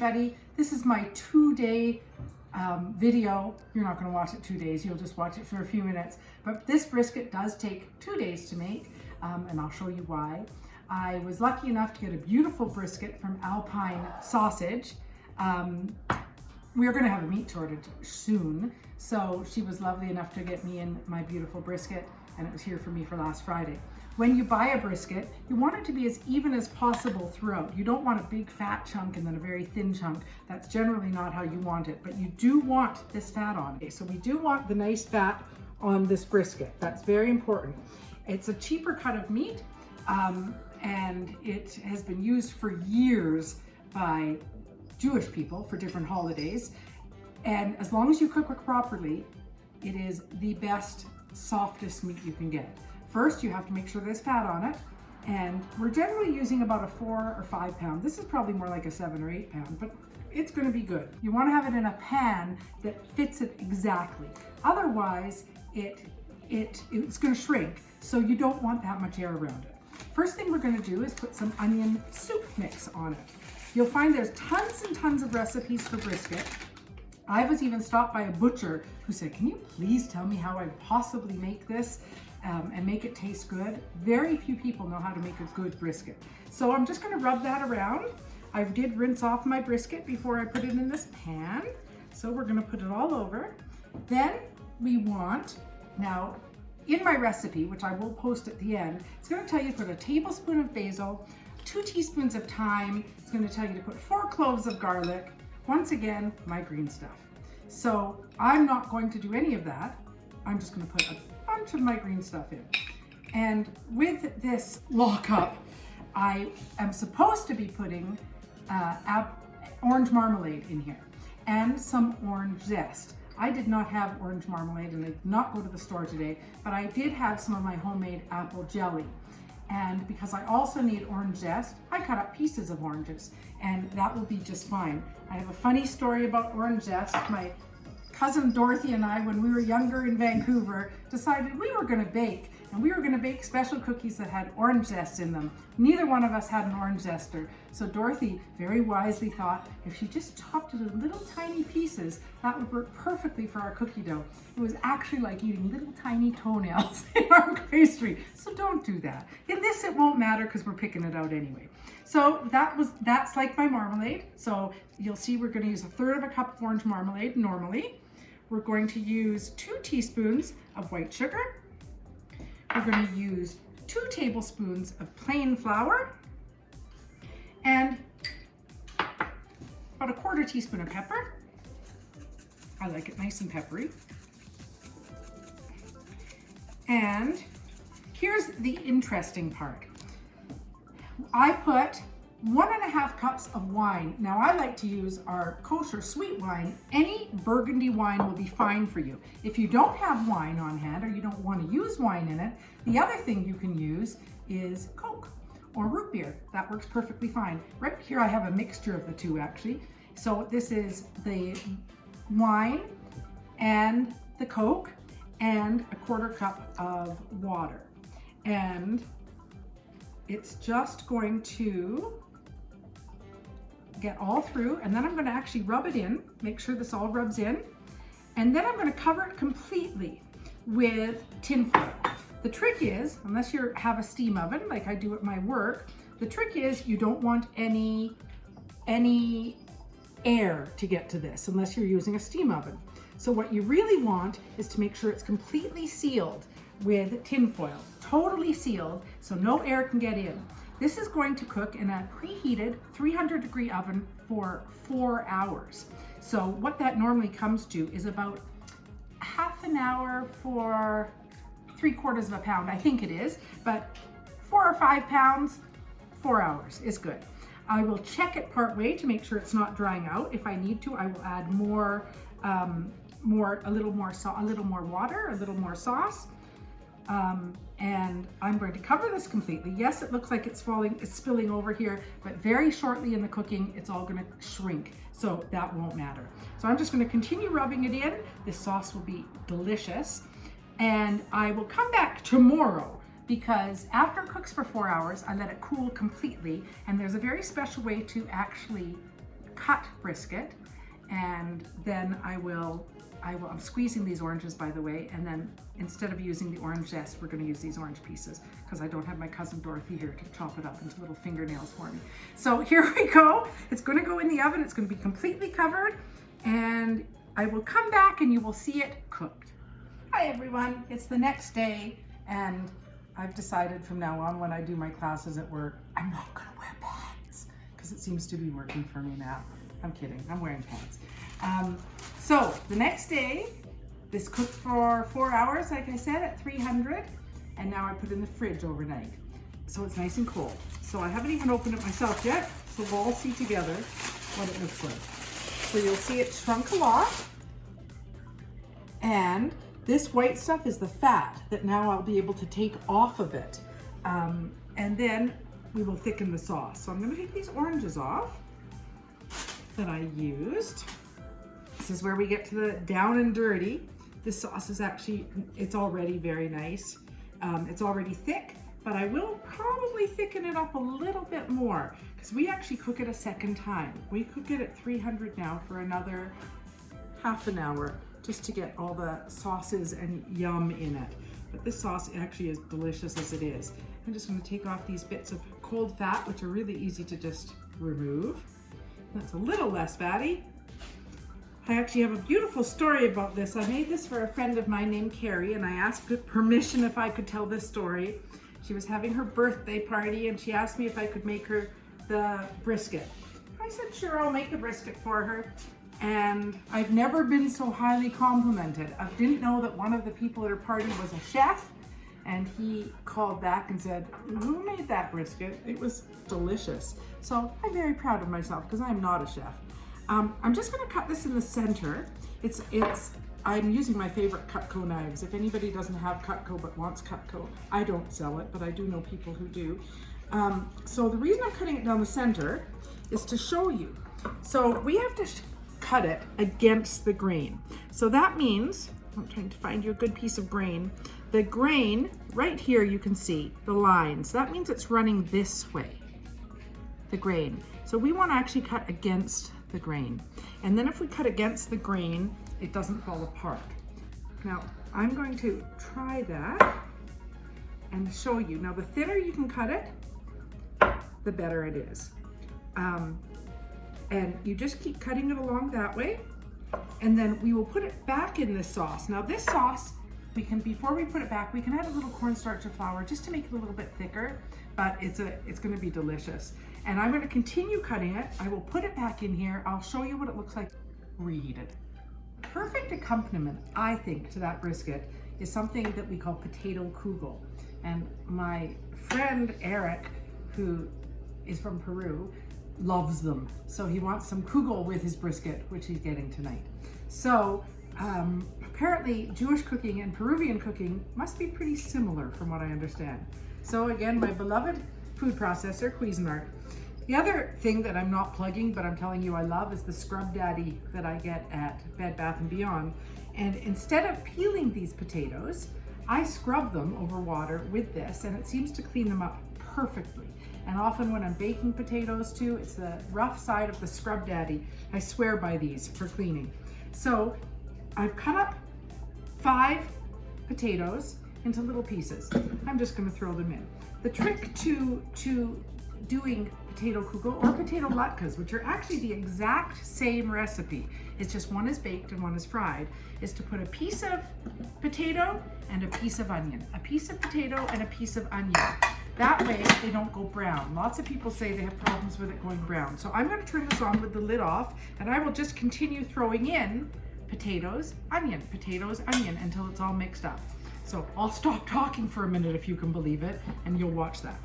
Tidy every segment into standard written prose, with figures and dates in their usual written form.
everybody. This is my 2-day video. You're not going to watch it 2 days, you'll just watch it for a few minutes. But this brisket does take 2 days to make, and I'll show you why. I was lucky enough to get a beautiful brisket from Alpine Sausage. We are going to have a meat shortage soon, so she was lovely enough to get me in my beautiful brisket, and it was here for me for last Friday. When you buy a brisket, you want it to be as even as possible throughout. You don't want a big fat chunk and then a very thin chunk. That's generally not how you want it, but you do want this fat on it. So we do want the nice fat on this brisket. That's very important. It's a cheaper cut of meat, and it has been used for years by Jewish people for different holidays. And as long as you cook it properly, it is the best, softest meat you can get. First, you have to make sure there's fat on it, and we're generally using about a 4 or 5 pound. This is probably more like a 7 or 8 pound, but it's going to be good. You want to have it in a pan that fits it exactly. Otherwise, it's going to shrink, so you don't want that much air around it. First thing we're going to do is put some onion soup mix on it. You'll find there's tons and tons of recipes for brisket. I was even stopped by a butcher who said, "Can you please tell me how I possibly make this and make it taste good?" Very few people know how to make a good brisket. So I'm just going to rub that around. I did rinse off my brisket before I put it in this pan. So we're going to put it all over. Then we want, now in my recipe, which I will post at the end, it's going to tell you to put a tablespoon of basil, 2 teaspoons of thyme. It's going to tell you to put 4 cloves of garlic. Once again, my green stuff. So I'm not going to do any of that. I'm just going to put a bunch of my green stuff in. And with this lockup, I am supposed to be putting orange marmalade in here and some orange zest. I did not have orange marmalade and I did not go to the store today, but I did have some of my homemade apple jelly. And because I also need orange zest, I cut up pieces of oranges, and that will be just fine. I have a funny story about orange zest. My cousin Dorothy and I, when we were younger in Vancouver, decided we were going to bake, and we were going to bake special cookies that had orange zest in them. Neither one of us had an orange zester, so Dorothy very wisely thought if she just chopped it in little tiny pieces, that would work perfectly for our cookie dough. It was actually like eating little tiny toenails in our pastry, so don't do that. In this it won't matter because we're picking it out anyway. So that's like my marmalade. So you'll see we're going to use 1/3 of a cup of orange marmalade normally. We're going to use 2 teaspoons of white sugar. We're going to use 2 tablespoons of plain flour and about a 1/4 teaspoon of pepper. I like it nice and peppery. And here's the interesting part. I put 1.5 cups of wine. Now I like to use our kosher sweet wine. Any burgundy wine will be fine for you. If you don't have wine on hand or you don't want to use wine in it, the other thing you can use is Coke or root beer. That works perfectly fine. Right here I have a mixture of the two actually. So this is the wine and the Coke and a 1/4 cup of water. And it's just going to get all through, and then I'm going to actually rub it in, make sure this all rubs in, and then I'm going to cover it completely with tin foil. The trick is, unless you have a steam oven like I do at my work, the trick is you don't want any air to get to this unless you're using a steam oven. So what you really want is to make sure it's completely sealed with tin foil, totally sealed, so no air can get in. This is going to cook in a preheated 300-degree oven for 4 hours. So what that normally comes to is about half an hour for 3/4 of a pound, I think it is, but 4 or 5 pounds, 4 hours is good. I will check it part way to make sure it's not drying out. If I need to, I will add a little more water, a little more sauce. And I'm going to cover this completely. Yes, it looks like it's spilling over here, but very shortly in the cooking, it's all going to shrink. So that won't matter. So I'm just going to continue rubbing it in. This sauce will be delicious. And I will come back tomorrow because after it cooks for 4 hours, I let it cool completely. And there's a very special way to actually cut brisket, and then I'm squeezing these oranges, by the way, and then instead of using the orange zest, we're going to use these orange pieces because I don't have my cousin Dorothy here to chop it up into little fingernails for me. So here we go. It's going to go in the oven. It's going to be completely covered, and I will come back and you will see it cooked. Hi everyone, it's the next day, and I've decided from now on when I do my classes at work, I'm not going to wear pants because it seems to be working for me now. I'm kidding, I'm wearing pants. So the next day, this cooked for 4 hours, like I said, at 300, and now I put it in the fridge overnight. So it's nice and cold. So I haven't even opened it myself yet, so we'll all see together what it looks like. So you'll see it shrunk a lot, and this white stuff is the fat that now I'll be able to take off of it. And then we will thicken the sauce. So I'm gonna take these oranges off that I used. This is where we get to the down and dirty. This sauce is actually, it's already very nice. It's already thick, but I will probably thicken it up a little bit more because we actually cook it a second time. We cook it at 300 now for another half an hour just to get all the sauces and yum in it. But this sauce actually is delicious as it is. I'm just going to take off these bits of cold fat, which are really easy to just remove. That's a little less fatty. I actually have a beautiful story about this. I made this for a friend of mine named Carrie, and I asked permission if I could tell this story. She was having her birthday party, and she asked me if I could make her the brisket. I said, sure, I'll make the brisket for her. And I've never been so highly complimented. I didn't know that one of the people at her party was a chef, and he called back and said, who made that brisket? It was delicious. So I'm very proud of myself because I'm not a chef. I'm just going to cut this in the center. I'm using my favorite Cutco knives. If anybody doesn't have Cutco but wants Cutco, I don't sell it, but I do know people who do. So the reason I'm cutting it down the center is to show you. So we have to cut it against the grain. So that means, I'm trying to find you a good piece of grain. The grain, right here you can see the lines. That means it's running this way, the grain. So we want to actually cut against the grain. And then if we cut against the grain, it doesn't fall apart. Now, I'm going to try that and show you. Now, the thinner you can cut it, the better it is. And you just keep cutting it along that way, and then we will put it back in this sauce. Now, this sauce, before we put it back, we can add a little cornstarch or flour just to make it a little bit thicker, but it's going to be delicious. And I'm going to continue cutting it. I will put it back in here. I'll show you what it looks like reheated. Perfect accompaniment, I think, to that brisket is something that we call potato kugel. And my friend Eric, who is from Peru, loves them. So he wants some kugel with his brisket, which he's getting tonight. So apparently Jewish cooking and Peruvian cooking must be pretty similar from what I understand. So again, my beloved food processor, Cuisinart. The other thing that I'm not plugging, but I'm telling you I love, is the Scrub Daddy that I get at Bed Bath & Beyond. And instead of peeling these potatoes, I scrub them over water with this, and it seems to clean them up perfectly. And often when I'm baking potatoes too, it's the rough side of the Scrub Daddy. I swear by these for cleaning. So I've cut up 5 potatoes into little pieces. I'm just going to throw them in. The trick to doing potato kugel or potato latkes, which are actually the exact same recipe, it's just one is baked and one is fried, is to put a piece of potato and a piece of onion. A piece of potato and a piece of onion. That way they don't go brown. Lots of people say they have problems with it going brown. So I'm going to turn this on with the lid off, and I will just continue throwing in potatoes, onion, until it's all mixed up. So I'll stop talking for a minute if you can believe it, and you'll watch that.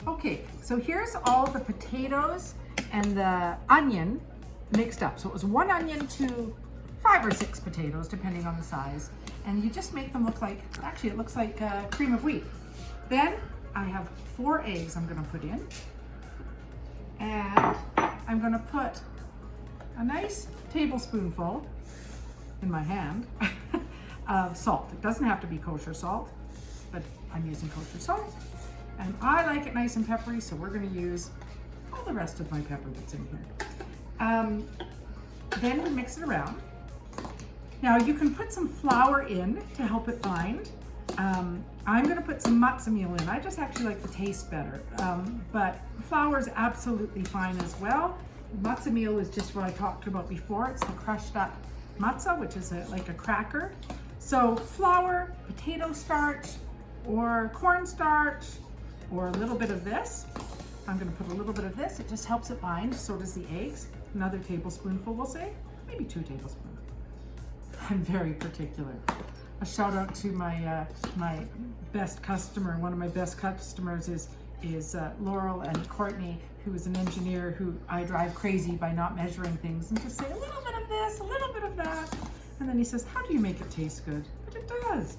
Okay, so here's all the potatoes and the onion mixed up. So it was 1 onion to 5 or 6 potatoes, depending on the size. And you just make them look like, actually it looks like cream of wheat. Then I have 4 eggs I'm gonna put in. And I'm gonna put a nice tablespoonful in my hand of salt. It doesn't have to be kosher salt. but I'm using kosher salt. And I like it nice and peppery, so we're gonna use all the rest of my pepper that's in here. Then we mix it around. Now you can put some flour in to help it bind. I'm gonna put some matzah meal in. I just actually like the taste better, but flour is absolutely fine as well. Matzah meal is just what I talked about before. It's the crushed up matzah, which is like a cracker. So flour, potato starch, or cornstarch, or a little bit of this. I'm gonna put a little bit of this. It just helps it bind, so does the eggs. Another tablespoonful, we'll say, maybe 2 tablespoons. I'm very particular. A shout out to my my best customer. One of my best customers is Laurel and Courtney, who is an engineer who I drive crazy by not measuring things and just say a little bit of this, a little bit of that. And then he says, how do you make it taste good? But it does.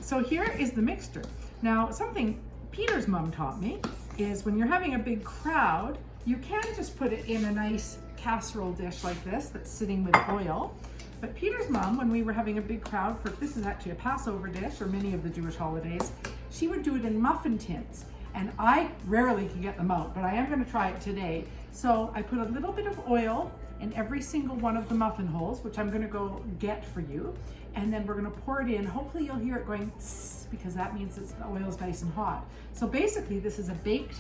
So here is the mixture. Now, something Peter's mom taught me is when you're having a big crowd, you can just put it in a nice casserole dish like this that's sitting with oil. But Peter's mom, when we were having a big crowd for, this is actually a Passover dish, or many of the Jewish holidays, she would do it in muffin tins. And I rarely can get them out, but I am gonna try it today. So I put a little bit of oil in every single one of the muffin holes, which I'm gonna go get for you. And then we're gonna pour it in. Hopefully you'll hear it going tss, because that means the oil's nice and hot. So basically this is a baked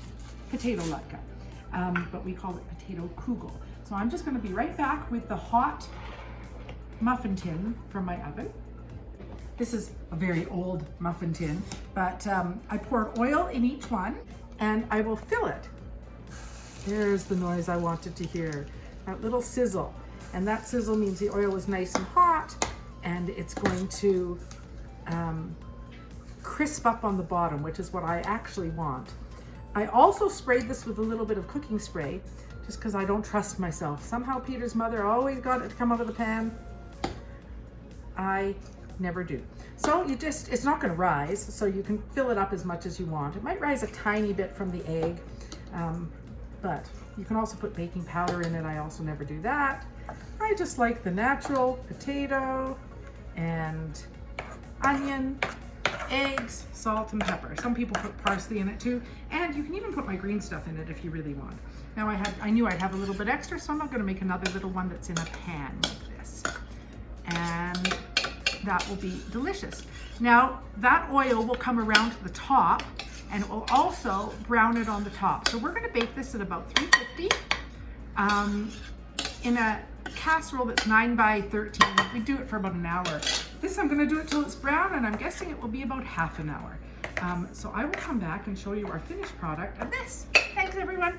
potato latke, but we call it potato kugel. So I'm just gonna be right back with the hot muffin tin from my oven. This is a very old muffin tin, but I poured oil in each one and I will fill it. There's the noise I wanted to hear, that little sizzle. And that sizzle means the oil is nice and hot and it's going to crisp up on the bottom, which is what I actually want. I also sprayed this with a little bit of cooking spray just because I don't trust myself. Somehow Peter's mother always got it to come out of the pan. I never do. So you just, it's not gonna rise, so you can fill it up as much as you want. It might rise a tiny bit from the egg, but you can also put baking powder in it. I also never do that. I just like the natural potato and onion, eggs, salt, and pepper. Some people put parsley in it too, and you can even put my green stuff in it if you really want. Now I knew I'd have a little bit extra, so I'm not gonna make another little one that's in a pan like this. And that will be delicious. Now that oil will come around to the top and it will also brown it on the top. So we're gonna bake this at about 350 in a casserole that's 9 by 13. We do it for about an hour. This I'm gonna do it till it's brown, and I'm guessing it will be about half an hour. So I will come back and show you our finished product of this. Thanks everyone.